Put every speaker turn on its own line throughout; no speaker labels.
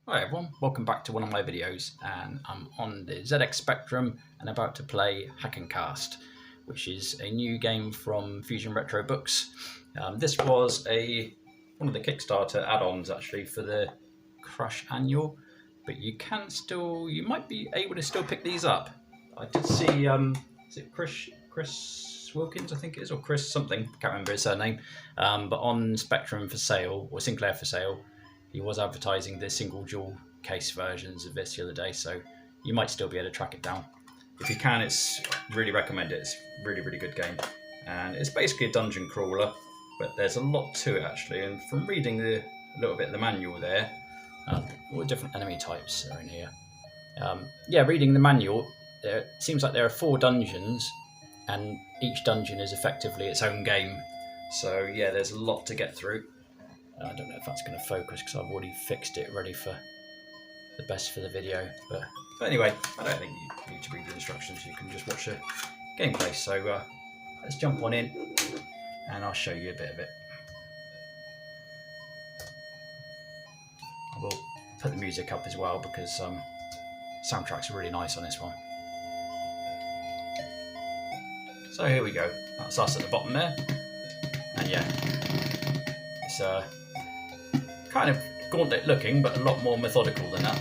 Hi everyone, welcome back to one of my videos, and I'm on the zxspectrum and about to play Hakkenkast, which is a new game from Fusion Retro Books. This was one of the Kickstarter add-ons actually for the Crush Annual, but you might be able to still pick these up. I did see, is it Chris Wilkins, I think it is, or Chris something, can't remember his surname, but on Spectrum for sale, or Sinclair for sale. He was advertising the single jewel case versions of this the other day, so you might still be able to track it down. If you can, it's really recommend it. It's a really, really good game. And it's basically a dungeon crawler, but there's a lot to it actually. And from reading a little bit of the manual there, all the different enemy types are in here. Reading the manual, it seems like there are 4 dungeons, and each dungeon is effectively its own game. So yeah, there's a lot to get through. I don't know if that's going to focus because I've already fixed it ready for the best for the video. But anyway, I don't think you need to read the instructions. You can just watch the gameplay. So let's jump on in and I'll show you a bit of it. I will put the music up as well because soundtracks are really nice on this one. So here we go. That's us at the bottom there. And yeah, it's kind of gauntlet looking, but a lot more methodical than that.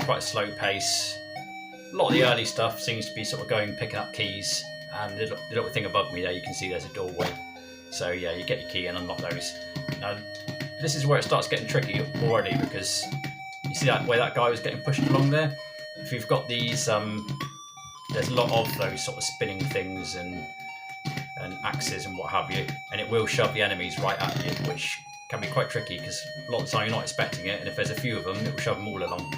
Quite a slow pace. A lot of the early stuff seems to be sort of picking up keys, and the little thing above me there, you can see there's a doorway. So yeah, you get your key and unlock those. Now, this is where it starts getting tricky already, because you see that way that guy was getting pushed along there? If you've got these, there's a lot of those sort of spinning things and axes and what have you, and it will shove the enemies right at you, which can be quite tricky because a lot of the time you're not expecting it, and if there's a few of them, it will shove them all along.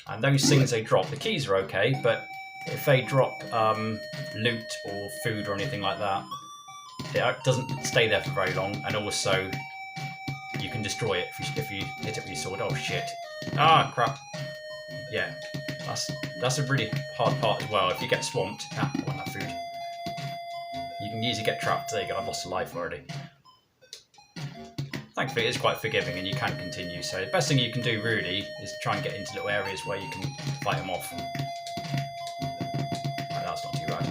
And those things they drop, the keys are okay, but if they drop loot or food or anything like that, it doesn't stay there for very long, and also you can destroy it if you hit it with your sword. Oh shit. Ah, crap. Yeah, that's a really hard part as well. If you get swamped, I want that food. You can easily get trapped. There you go, I've lost a life already. Thankfully it is quite forgiving and you can continue, so the best thing you can do really is try and get into little areas where you can fight them off. Right, that's not too bad.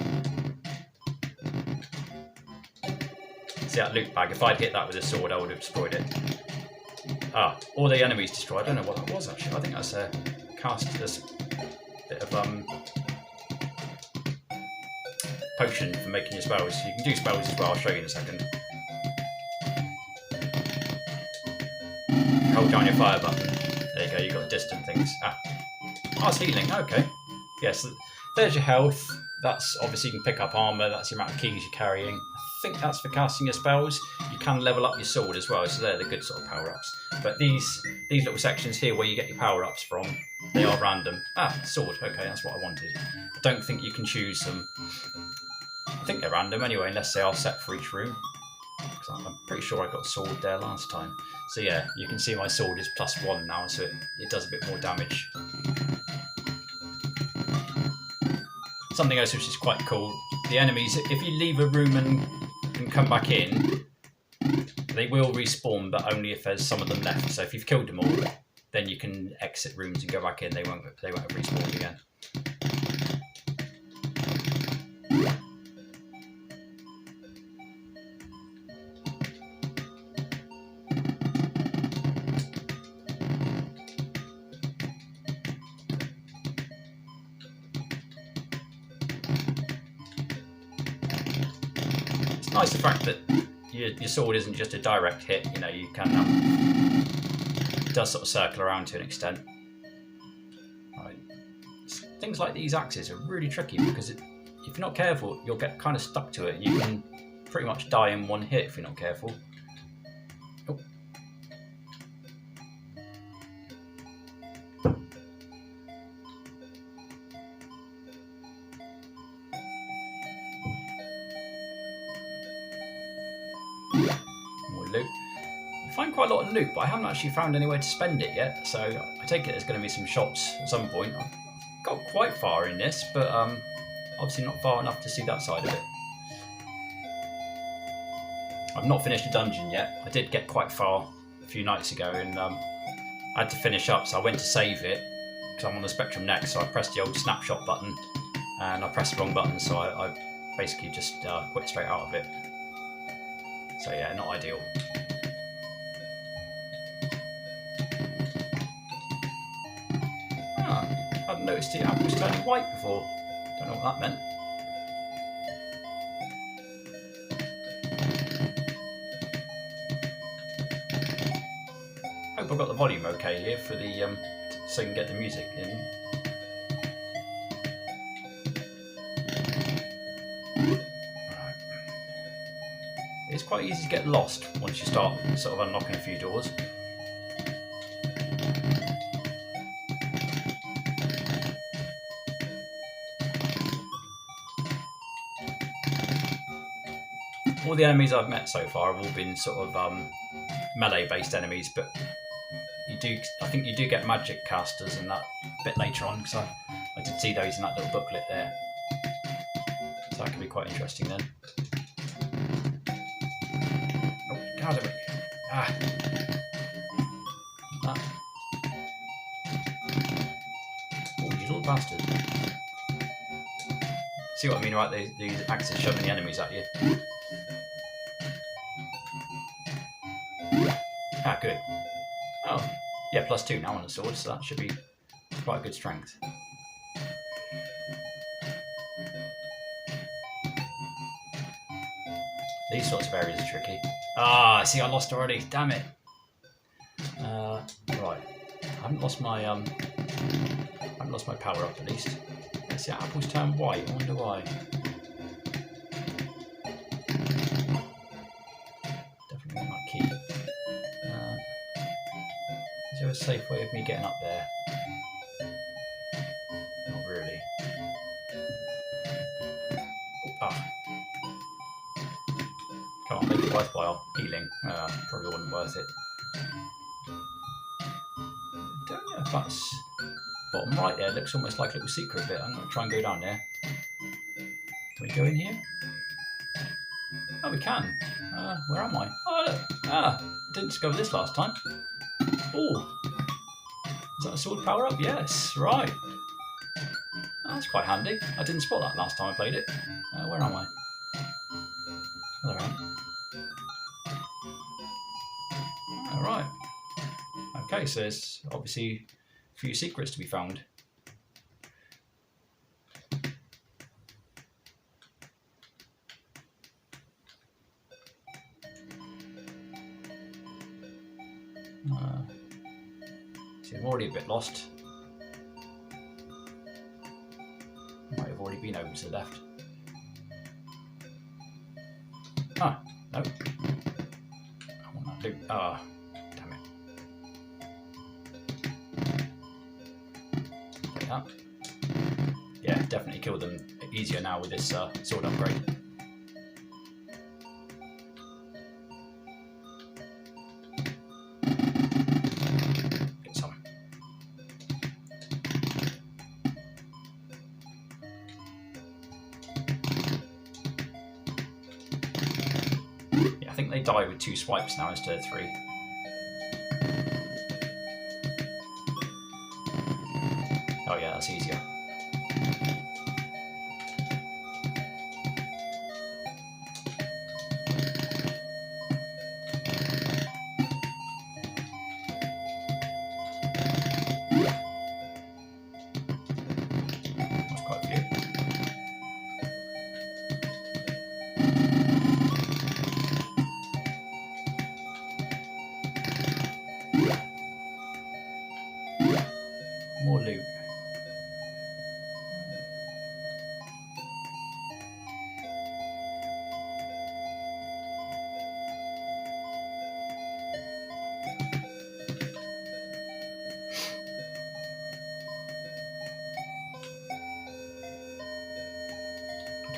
See that loot bag, if I'd hit that with a sword I would have destroyed it. Ah, all the enemies destroyed. I don't know what that was actually. I think that's a this bit of potion for making your spells. You can do spells as well, I'll show you in a second. Hold down your fire button. There you go, you've got distant things. It's healing, okay. Yes, there's your health. That's obviously you can pick up armour, that's the amount of keys you're carrying. I think that's for casting your spells. You can level up your sword as well, so they're the good sort of power-ups. But these little sections here where you get your power-ups from, they are random. Sword, okay, that's what I wanted. I don't think you can choose them. I think they're random anyway, unless they are set for each room. I'm pretty sure I got sword there last time. So yeah, you can see my sword is +1 now, so it does a bit more damage. Something else which is quite cool, the enemies, if you leave a room and come back in, they will respawn, but only if there's some of them left. So if you've killed them all, then you can exit rooms and go back in. They won't have respawned again. It's nice the fact that your sword isn't just a direct hit, you know, you can it does sort of circle around to an extent. Right. Things like these axes are really tricky because if you're not careful, you'll get kind of stuck to it. You can pretty much die in one hit if you're not careful. Oh. More loot. You find quite a lot of loot, but I haven't actually found anywhere to spend it yet, so I take it there's going to be some shops at some point. I've got quite far in this, but obviously not far enough to see that side of it. I've not finished a dungeon yet. I did get quite far a few nights ago, and I had to finish up, so I went to save it because I'm on the Spectrum next. So I pressed the old snapshot button, and I pressed the wrong button, so I basically just quit straight out of it. So yeah, not ideal. Ah, I hadn't noticed the apple was turning white before. Don't know what that meant. Hope I've got the volume okay here for the so you can get the music in. Right. It's quite easy to get lost once you start sort of unlocking a few doors. All the enemies I've met so far have all been sort of melee-based enemies, but I think you do get magic casters and that a bit later on, because I did see those in that little booklet there. So that could be quite interesting then. Oh, get out of it! Ah, that. Oh, you little bastard! See what I mean, right? These axes shoving the enemies at you. Ah, good. Oh, yeah, +2 now on the sword, so that should be quite a good strength. These sorts of areas are tricky. Ah, see, I lost already. Damn it. Right, I haven't lost my power up at least. Let's see, apples turn white. I wonder why. Definitely want that key. Is there a safe way of me getting up there? Not really. Ah. Come on, make it worthwhile. Healing. Probably wasn't worth it. Don't know if that's bottom right there. Looks almost like a little secret bit. I'm going to try and go down there. Can we go in here? Oh, we can. Where am I? Oh, look. Didn't discover this last time. Oh. Is that a sword power up? Yes, right. That's quite handy. I didn't spot that last time I played it. Where am I? Oh, there I am. Alright. Okay, so there's obviously a few secrets to be found. See, I'm already a bit lost. Might have already been over to the left. Ah, no. I want that loot. Ah, damn it. Like that. Yeah, definitely killed them easier now with this sword upgrade. Get some. Yeah, I think they die with 2 swipes now instead of 3. Oh yeah, that's easier. That's quite a few. More loot.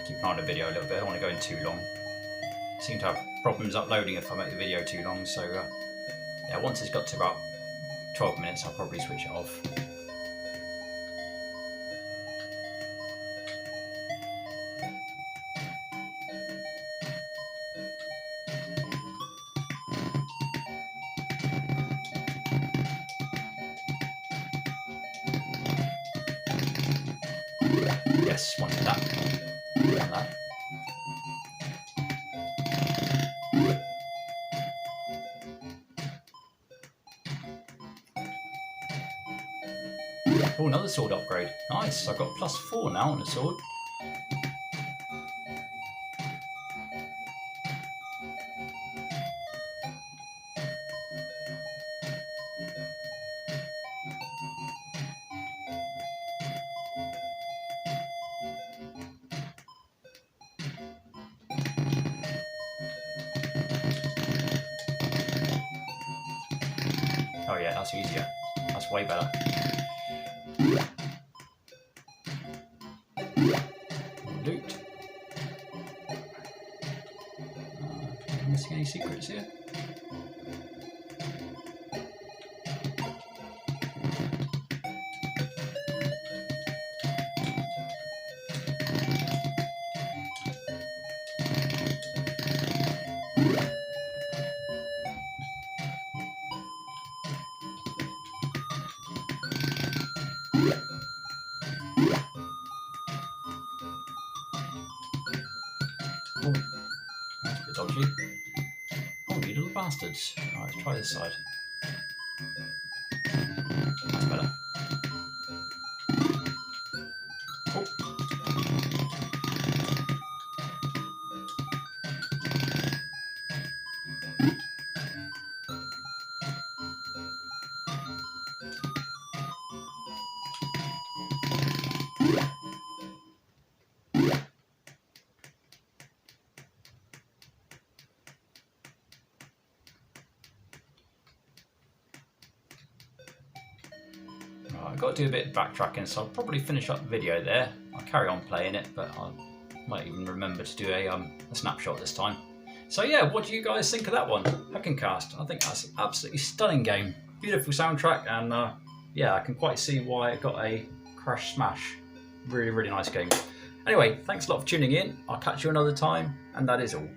Keep an eye on the video a little bit. I don't want to go in too long. I seem to have problems uploading if I make the video too long, so yeah, once it's got to about 12 minutes I'll probably switch it off. yes, wanted that. Done that. Oh, another sword upgrade. Nice, I've got +4 now on the sword. Oh yeah, that's easier. That's way better. Loot. Missing any secrets here? Oh, that's a bit dodgy. Oh, you little bastards. Alright, let's try this side. That's better. Oh. I've got to do a bit of backtracking, so I'll probably finish up the video there. I'll carry on playing it, but I might even remember to do a snapshot this time. So yeah, what do you guys think of that one? Hakkenkast. I think that's an absolutely stunning game. Beautiful soundtrack, and yeah, I can quite see why it got a crash smash. Really, really nice game. Anyway, thanks a lot for tuning in. I'll catch you another time, and that is all.